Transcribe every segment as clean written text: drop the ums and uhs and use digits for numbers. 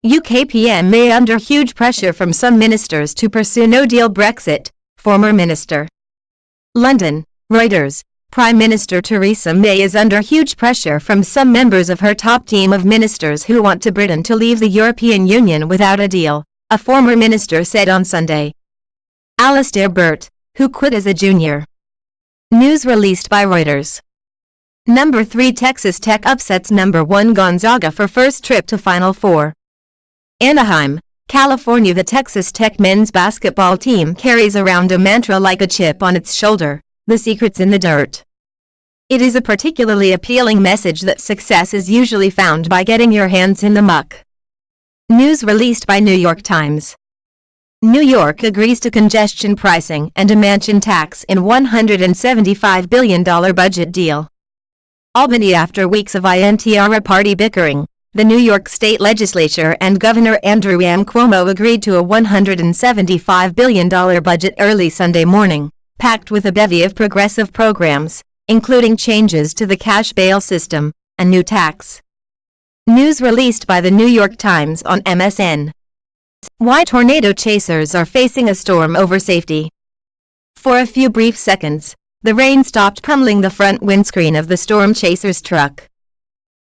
UK PM May under huge pressure from some ministers to pursue no-deal Brexit, former minister. London, Reuters. Prime Minister Theresa May is under huge pressure from some members of her top team of ministers who want Britain to leave the European Union without a deal, a former minister said on Sunday. Alastair Burt, who quit as a junior. News released by Reuters. Number 3 Texas Tech upsets number 1 Gonzaga for first trip to Final Four. Anaheim, California. The Texas Tech men's basketball team carries around a mantra like a chip on its shoulder: the secret's in the dirt. It is a particularly appealing message that success is usually found by getting your hands in the muck. News released by New York Times. New York agrees to congestion pricing and a mansion tax in $175 billion budget deal. Albany. After weeks of INTRA party bickering, the New York State Legislature and Governor Andrew Cuomo agreed to a $175 billion budget early Sunday morning, packed with a bevy of progressive programs, including changes to the cash bail system, a new tax. News released by the New York Times on MSN. Why tornado chasers are facing a storm over safety. For a few brief seconds, the rain stopped pummeling the front windscreen of the storm chaser's truck.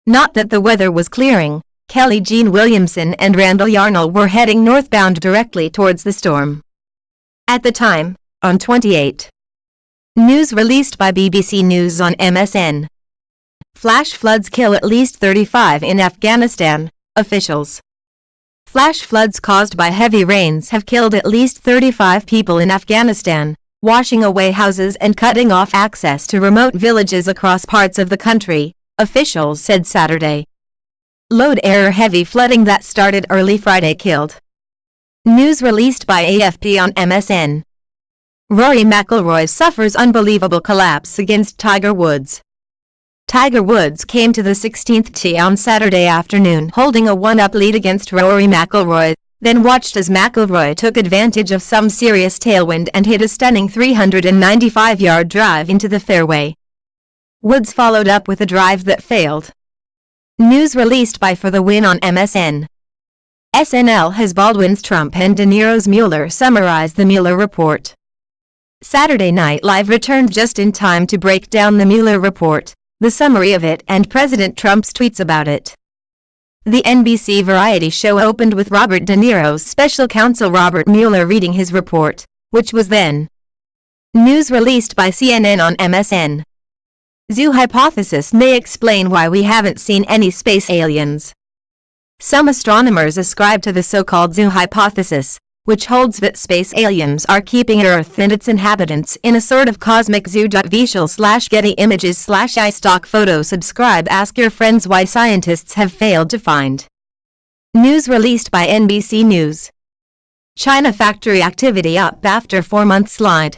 Not that the weather was clearing. Kelly Jean Williamson and Randall Yarnell were heading northbound directly towards the storm. At the time, on 28. News released by BBC News on MSN. Flash floods kill at least 35 in Afghanistan, officials. Flash floods caused by heavy rains have killed at least 35 people in Afghanistan, washing away houses and cutting off access to remote villages across parts of the country, officials said Saturday. Load error. Heavy flooding that started early Friday killed. News released by AFP on MSN. Rory McIlroy suffers unbelievable collapse against Tiger Woods. Tiger Woods came to the 16th tee on Saturday afternoon holding a 1-up lead against Rory McIlroy, then watched as McIlroy took advantage of some serious tailwind and hit a stunning 395-yard drive into the fairway. Woods followed up with a drive that failed. News released by For the Win on MSN. SNL has Baldwin's Trump and De Niro's Mueller summarized the Mueller report. Saturday Night Live returned just in time to break down the Mueller report, the summary of it and President Trump's tweets about it. The NBC variety show opened with Robert De Niro's special counsel Robert Mueller reading his report, which was then. News released by CNN on MSN. Zoo hypothesis may explain why we haven't seen any space aliens. Some astronomers ascribe to the so-called zoo hypothesis, which holds that space aliens are keeping Earth and its inhabitants in a sort of cosmic zoo. Visual/Getty Images/iStock photo. Subscribe. Ask your friends why scientists have failed to find. News released by NBC News. China factory activity up after 4-month slide.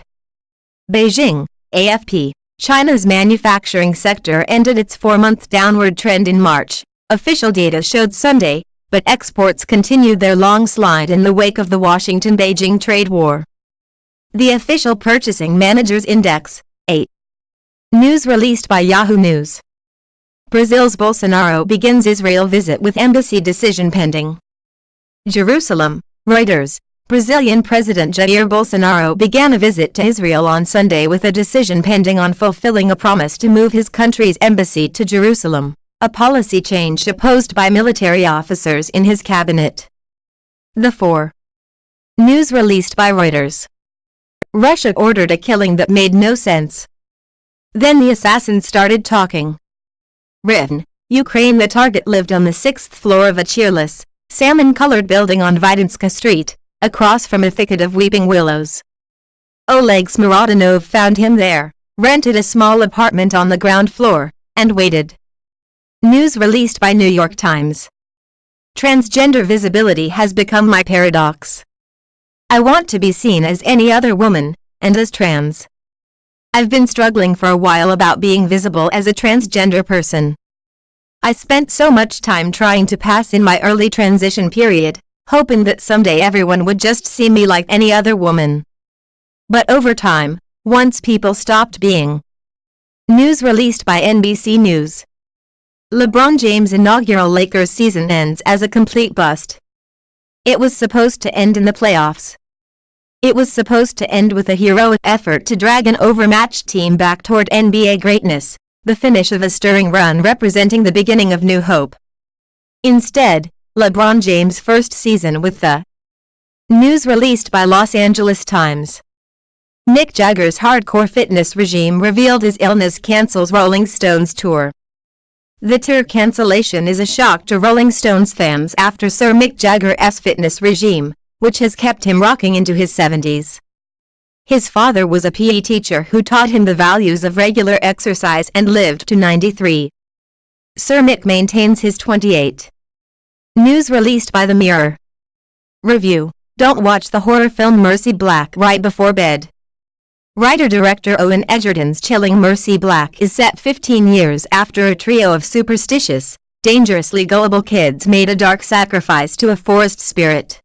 Beijing, AFP. China's manufacturing sector ended its 4-month downward trend in March, official data showed Sunday, but exports continued their long slide in the wake of the Washington-Beijing trade war. The official Purchasing Managers Index, 8. News released by Yahoo News. Brazil's Bolsonaro begins Israel visit with embassy decision pending. Jerusalem, Reuters. Brazilian President Jair Bolsonaro began a visit to Israel on Sunday with a decision pending on fulfilling a promise to move his country's embassy to Jerusalem, a policy change opposed by military officers in his cabinet. The 4. News released by Reuters. Russia ordered a killing that made no sense. Then the assassin started talking. Written, Ukraine. The target lived on the 6th floor of a cheerless, salmon-colored building on Vidinska Street, across from a thicket of weeping willows. Oleg Smorodinov found him there, rented a small apartment on the ground floor, and waited. News released by New York Times. Transgender visibility has become my paradox. I want to be seen as any other woman, and as trans. I've been struggling for a while about being visible as a transgender person. I spent so much time trying to pass in my early transition period, hoping that someday everyone would just see me like any other woman. But over time, once people stopped being. News released by NBC News. LeBron James' inaugural Lakers season ends as a complete bust. It was supposed to end in the playoffs. It was supposed to end with a heroic effort to drag an overmatched team back toward NBA greatness, the finish of a stirring run representing the beginning of new hope. Instead, LeBron James' first season with the news released by Los Angeles Times. Mick Jagger's hardcore fitness regime revealed his illness cancels Rolling Stones tour. The tour cancellation is a shock to Rolling Stones fans after Sir Mick Jagger's fitness regime, which has kept him rocking into his 70s. His father was a PE teacher who taught him the values of regular exercise and lived to 93. Sir Mick maintains his 28. News released by The Mirror. Review: don't watch the horror film Mercy Black right before bed. Writer-director Owen Egerton's chilling Mercy Black is set 15 years after a trio of superstitious, dangerously gullible kids made a dark sacrifice to a forest spirit.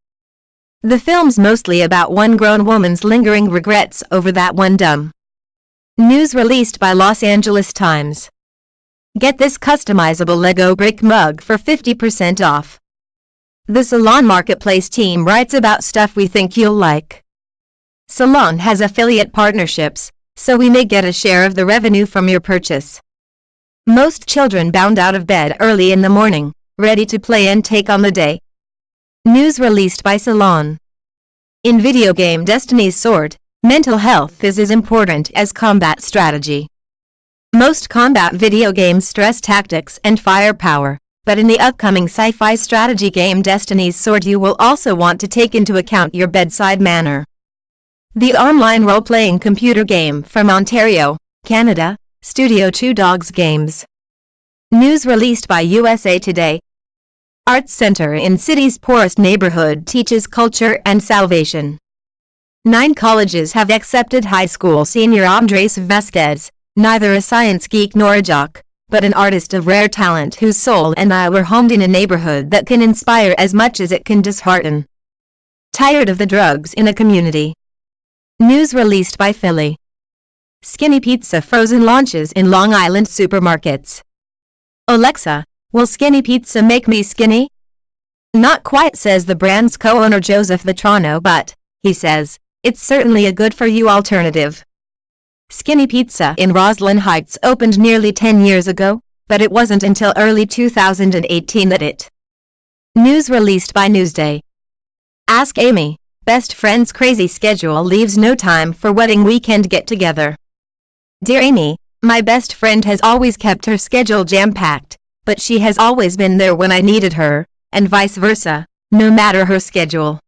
The film's mostly about one grown woman's lingering regrets over that one dumb. News released by Los Angeles Times. Get this customizable Lego brick mug for 50% off. The Salon Marketplace team writes about stuff we think you'll like. Salon has affiliate partnerships, so we may get a share of the revenue from your purchase. Most children bound out of bed early in the morning, ready to play and take on the day. News released by Salon. In video game Destiny's Sword, mental health is as important as combat strategy. Most combat video games stress tactics and firepower, but in the upcoming sci-fi strategy game Destiny's Sword you will also want to take into account your bedside manner. The online role-playing computer game from Ontario, Canada, Studio Two Dogs Games. News released by USA Today. Arts Center in city's poorest neighborhood teaches culture and salvation. 9 colleges have accepted high school senior Andres Vasquez, neither a science geek nor a jock, but an artist of rare talent whose soul and eye were honed in a neighborhood that can inspire as much as it can dishearten. Tired of the drugs in a community. News released by Philly. Skinny Pizza frozen launches in Long Island supermarkets. Alexa, will Skinny Pizza make me skinny? Not quite, says the brand's co-owner Joseph Vitrano, but, he says, it's certainly a good-for-you alternative. Skinny Pizza in Roslyn Heights opened nearly 10 years ago, but it wasn't until early 2018 that it. News released by Newsday. Ask Amy, best friend's crazy schedule leaves no time for wedding weekend get-together. Dear Amy, my best friend has always kept her schedule jam-packed, but she has always been there when I needed her, and vice versa, no matter her schedule.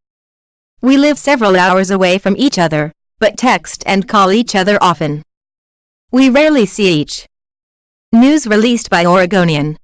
We live several hours away from each other, but text and call each other often. We rarely see each. News released by Oregonian.